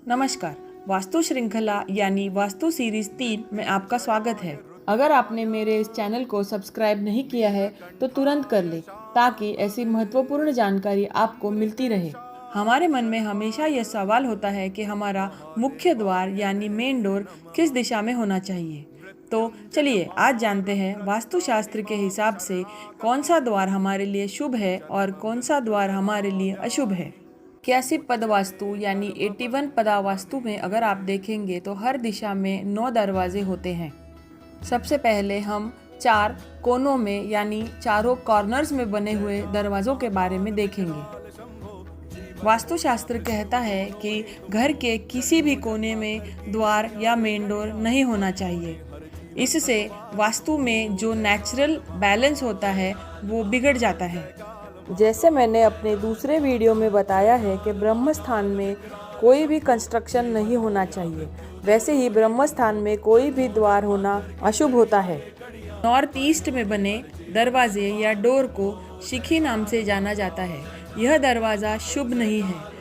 नमस्कार। वास्तु श्रृंखला यानी वास्तु सीरीज 3 में आपका स्वागत है। अगर आपने मेरे इस चैनल को सब्सक्राइब नहीं किया है तो तुरंत कर ले ताकि ऐसी महत्वपूर्ण जानकारी आपको मिलती रहे। हमारे मन में हमेशा यह सवाल होता है कि हमारा मुख्य द्वार यानी मेन डोर किस दिशा में होना चाहिए। तो चलिए आज जानते हैं वास्तुशास्त्र के हिसाब से कौन सा द्वार हमारे लिए शुभ है और कौन सा द्वार हमारे लिए अशुभ है। 81 पद वास्तु यानी 81 पदा वास्तु में अगर आप देखेंगे तो हर दिशा में 9 दरवाजे होते हैं। सबसे पहले हम 4 कोनों में यानी चारों कॉर्नर्स में बने हुए दरवाजों के बारे में देखेंगे। वास्तुशास्त्र कहता है कि घर के किसी भी कोने में द्वार या मेन डोर नहीं होना चाहिए। इससे वास्तु में जो नेचुरल बैलेंस होता है वो बिगड़ जाता है। जैसे मैंने अपने दूसरे वीडियो में बताया है कि ब्रह्म स्थान में कोई भी कंस्ट्रक्शन नहीं होना चाहिए, वैसे ही ब्रह्म स्थान में कोई भी द्वार होना अशुभ होता है। नॉर्थ ईस्ट में बने दरवाजे या डोर को शिखी नाम से जाना जाता है। यह दरवाज़ा शुभ नहीं है।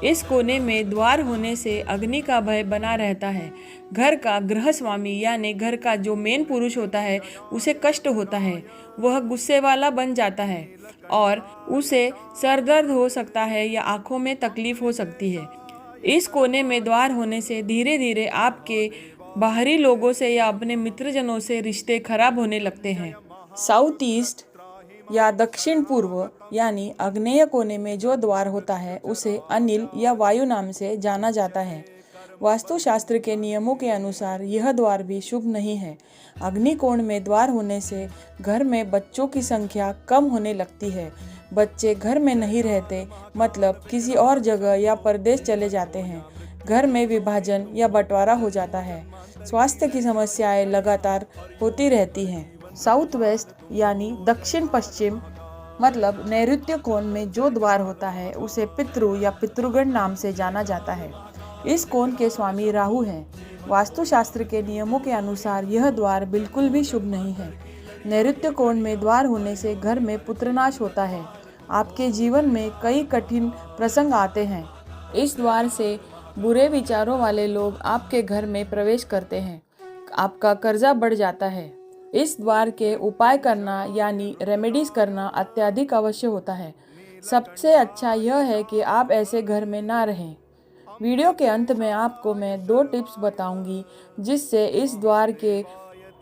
इस कोने में द्वार होने से अग्नि का भय बना रहता है। घर का गृह स्वामी यानी घर का जो मेन पुरुष होता है उसे कष्ट होता है, वह गुस्से वाला बन जाता है और उसे सर दर्द हो सकता है या आंखों में तकलीफ हो सकती है। इस कोने में द्वार होने से धीरे धीरे आपके बाहरी लोगों से या अपने मित्रजनों से रिश्ते खराब होने लगते हैं। साउथ ईस्ट या दक्षिण पूर्व यानी आग्नेय कोने में जो द्वार होता है उसे अनिल या वायु नाम से जाना जाता है। वास्तुशास्त्र के नियमों के अनुसार यह द्वार भी शुभ नहीं है। अग्निकोण में द्वार होने से घर में बच्चों की संख्या कम होने लगती है। बच्चे घर में नहीं रहते, मतलब किसी और जगह या परदेश चले जाते हैं। घर में विभाजन या बंटवारा हो जाता है। स्वास्थ्य की समस्याएं लगातार होती रहती हैं। साउथ वेस्ट यानी दक्षिण पश्चिम मतलब नैऋत्य कोण में जो द्वार होता है उसे पितृ या पितृगण नाम से जाना जाता है। इस कोण के स्वामी राहु हैं। वास्तुशास्त्र के नियमों के अनुसार यह द्वार बिल्कुल भी शुभ नहीं है। नैऋत्य कोण में द्वार होने से घर में पुत्रनाश होता है। आपके जीवन में कई कठिन प्रसंग आते हैं। इस द्वार से बुरे विचारों वाले लोग आपके घर में प्रवेश करते हैं। आपका कर्जा बढ़ जाता है। इस द्वार के उपाय करना यानी रेमेडीज करना अत्यधिक अवश्य होता है। सबसे अच्छा यह है कि आप ऐसे घर में ना रहें। वीडियो के अंत में आपको मैं 2 टिप्स बताऊंगी जिससे इस द्वार के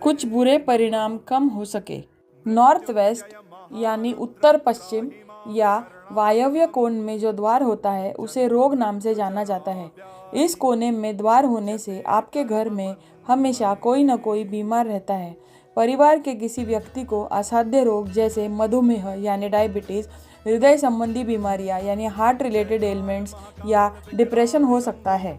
कुछ बुरे परिणाम कम हो सके। नॉर्थ वेस्ट यानी उत्तर पश्चिम या वायव्य कोण में जो द्वार होता है उसे रोग नाम से जाना जाता है। इस कोने में द्वार होने से आपके घर में हमेशा कोई न कोई बीमार रहता है। परिवार के किसी व्यक्ति को असाध्य रोग जैसे मधुमेह यानी डायबिटीज़, हृदय संबंधी बीमारियां यानी हार्ट रिलेटेड एलिमेंट्स या डिप्रेशन हो सकता है।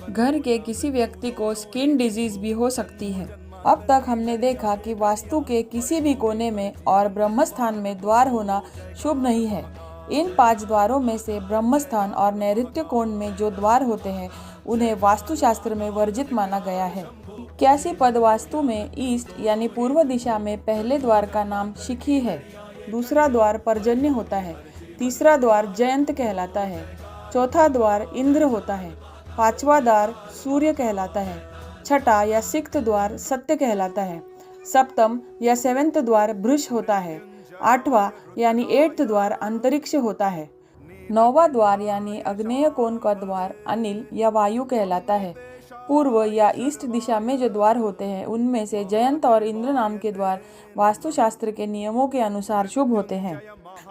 घर के किसी व्यक्ति को स्किन डिजीज भी हो सकती है। अब तक हमने देखा कि वास्तु के किसी भी कोने में और ब्रह्मस्थान में द्वार होना शुभ नहीं है। इन 5 द्वारों में से ब्रह्मस्थान और नैऋत्य कोण में जो द्वार होते हैं उन्हें वास्तुशास्त्र में वर्जित माना गया है। 81 पद वास्तु में ईस्ट यानी पूर्व दिशा में पहले द्वार का नाम शिखी है। दूसरा द्वार पर्जन्य होता है। तीसरा द्वार जयंत कहलाता है। चौथा द्वार इंद्र होता है। 5वां द्वार सूर्य कहलाता है। छठा या 6th द्वार सत्य कहलाता है। सप्तम या 7th द्वार वृष होता है। 8वां यानी 8th द्वार अंतरिक्ष होता है। 9वां द्वार यानी आग्नेय कोण का द्वार अनिल या वायु कहलाता है। पूर्व या ईस्ट दिशा में जो द्वार होते हैं उनमें से जयंत और इंद्र नाम के द्वार वास्तुशास्त्र के नियमों के अनुसार शुभ होते हैं।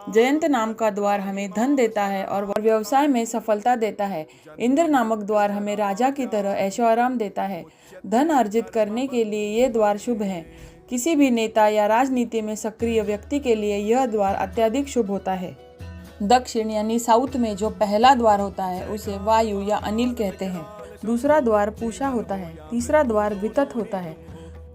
जयंत नाम का द्वार हमें धन देता है और व्यवसाय में सफलता देता है। इंद्र नामक द्वार हमें राजा की तरह ऐशो आराम देता है। धन अर्जित करने के लिए ये द्वार शुभ है। किसी भी नेता या राजनीति में सक्रिय व्यक्ति के लिए यह द्वार अत्यधिक शुभ होता है। दक्षिण यानी साउथ में जो पहला द्वार होता है उसे वायु या अनिल कहते हैं। दूसरा द्वार पूषा होता है। तीसरा द्वार वितत होता है।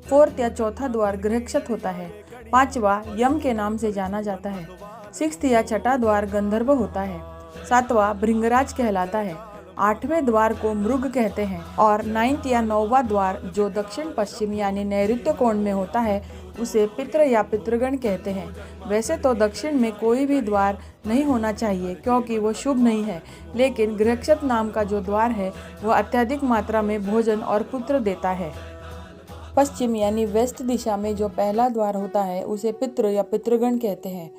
4th या चौथा द्वार गृहक्षत होता है। 5वां यम के नाम से जाना जाता है। 6th या छठा द्वार गंधर्व होता है। 7वां भृंगराज कहलाता है। 8वें द्वार को मृग कहते हैं और 9th या 9वां द्वार जो दक्षिण पश्चिम यानी नैऋत्य कोण में होता है उसे पितृ या पितृगण कहते हैं। वैसे तो दक्षिण में कोई भी द्वार नहीं होना चाहिए क्योंकि वो शुभ नहीं है, लेकिन गृहक्षत नाम का जो द्वार है वह अत्यधिक मात्रा में भोजन और पुत्र देता है। पश्चिम यानी वेस्ट दिशा में जो पहला द्वार होता है उसे पितृ या पितृगण कहते हैं।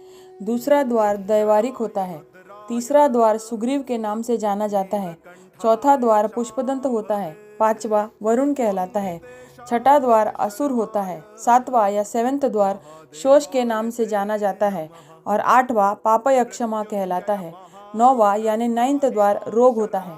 दूसरा द्वार दैवारिक होता है। तीसरा द्वार सुग्रीव के नाम से जाना जाता है। चौथा द्वार पुष्पदंत होता है। पांचवा वरुण कहलाता है। छठा द्वार असुर होता है। सातवां या सेवेंथ द्वार शोष के नाम से जाना जाता है और आठवां पापयक्षमा कहलाता है। नौवां यानी नाइन्थ द्वार रोग होता है।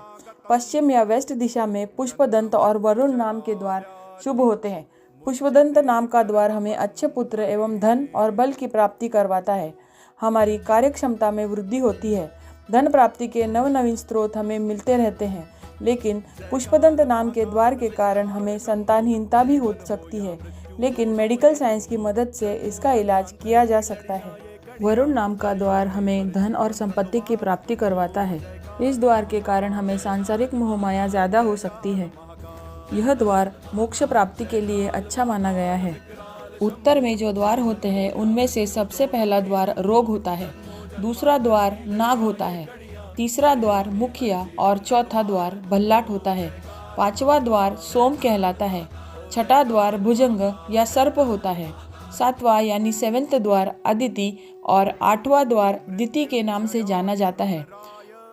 पश्चिम या वेस्ट दिशा में पुष्पदंत और वरुण नाम के द्वार शुभ होते हैं। पुष्पदंत नाम का द्वार हमें अच्छे पुत्र एवं धन और बल की प्राप्ति करवाता है। हमारी कार्य क्षमता में वृद्धि होती है। धन प्राप्ति के नवनवीन स्रोत हमें मिलते रहते हैं, लेकिन पुष्पदंत नाम के द्वार के कारण हमें संतानहीनता भी हो सकती है, लेकिन मेडिकल साइंस की मदद से इसका इलाज किया जा सकता है। वरुण नाम का द्वार हमें धन और संपत्ति की प्राप्ति करवाता है। इस द्वार के कारण हमें सांसारिक मोहमाया ज्यादा हो सकती है। यह द्वार मोक्ष प्राप्ति के लिए अच्छा माना गया है। उत्तर में जो द्वार होते हैं उनमें से सबसे पहला द्वार रोग होता है, दूसरा द्वार नाग होता है, तीसरा द्वार मुखिया और चौथा द्वार भल्लाट होता है। पांचवा द्वार सोम कहलाता है। छठा द्वार भुजंग या सर्प होता है। सातवां यानी सेवेंथ द्वार अदिति और आठवां द्वार दिति के नाम से जाना जाता है।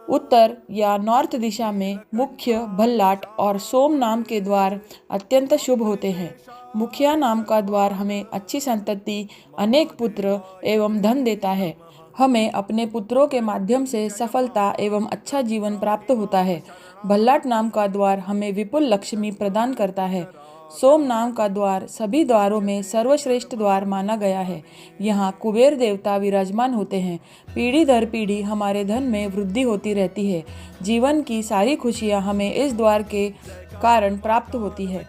उत्तर या नॉर्थ दिशा में मुख्य, भल्लाट और सोम नाम के द्वार अत्यंत शुभ होते हैं। मुखिया नाम का द्वार हमें अच्छी संतति, अनेक पुत्र एवं धन देता है। हमें अपने पुत्रों के माध्यम से सफलता एवं अच्छा जीवन प्राप्त होता है। भल्लाट नाम का द्वार हमें विपुल लक्ष्मी प्रदान करता है। सोम नाम का द्वार सभी द्वारों में सर्वश्रेष्ठ द्वार माना गया है। यहाँ कुबेर देवता विराजमान होते हैं। पीढ़ी दर पीढ़ी हमारे धन में वृद्धि होती रहती है। जीवन की सारी खुशियाँ हमें इस द्वार के कारण प्राप्त होती है।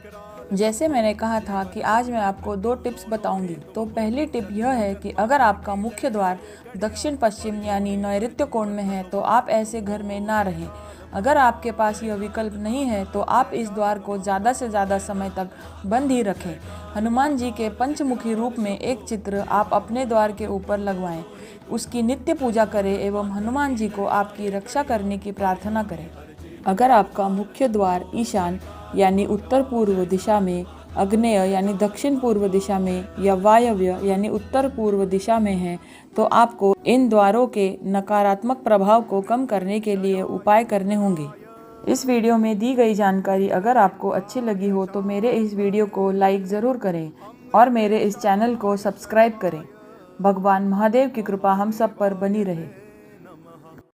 जैसे मैंने कहा था कि आज मैं आपको 2 टिप्स बताऊंगी। तो पहली टिप यह है कि अगर आपका मुख्य द्वार दक्षिण पश्चिम यानी नैऋत्य कोण में है तो आप ऐसे घर में ना रहें। अगर आपके पास यह विकल्प नहीं है तो आप इस द्वार को ज़्यादा से ज़्यादा समय तक बंद ही रखें। हनुमान जी के पंचमुखी रूप में एक चित्र आप अपने द्वार के ऊपर लगवाएं। उसकी नित्य पूजा करें एवं हनुमान जी को आपकी रक्षा करने की प्रार्थना करें। अगर आपका मुख्य द्वार ईशान यानी उत्तर पूर्व दिशा में, आग्नेय यानी दक्षिण पूर्व दिशा में या वायव्य यानी उत्तर पूर्व दिशा में है तो आपको इन द्वारों के नकारात्मक प्रभाव को कम करने के लिए उपाय करने होंगे। इस वीडियो में दी गई जानकारी अगर आपको अच्छी लगी हो तो मेरे इस वीडियो को लाइक ज़रूर करें और मेरे इस चैनल को सब्सक्राइब करें। भगवान महादेव की कृपा हम सब पर बनी रहे।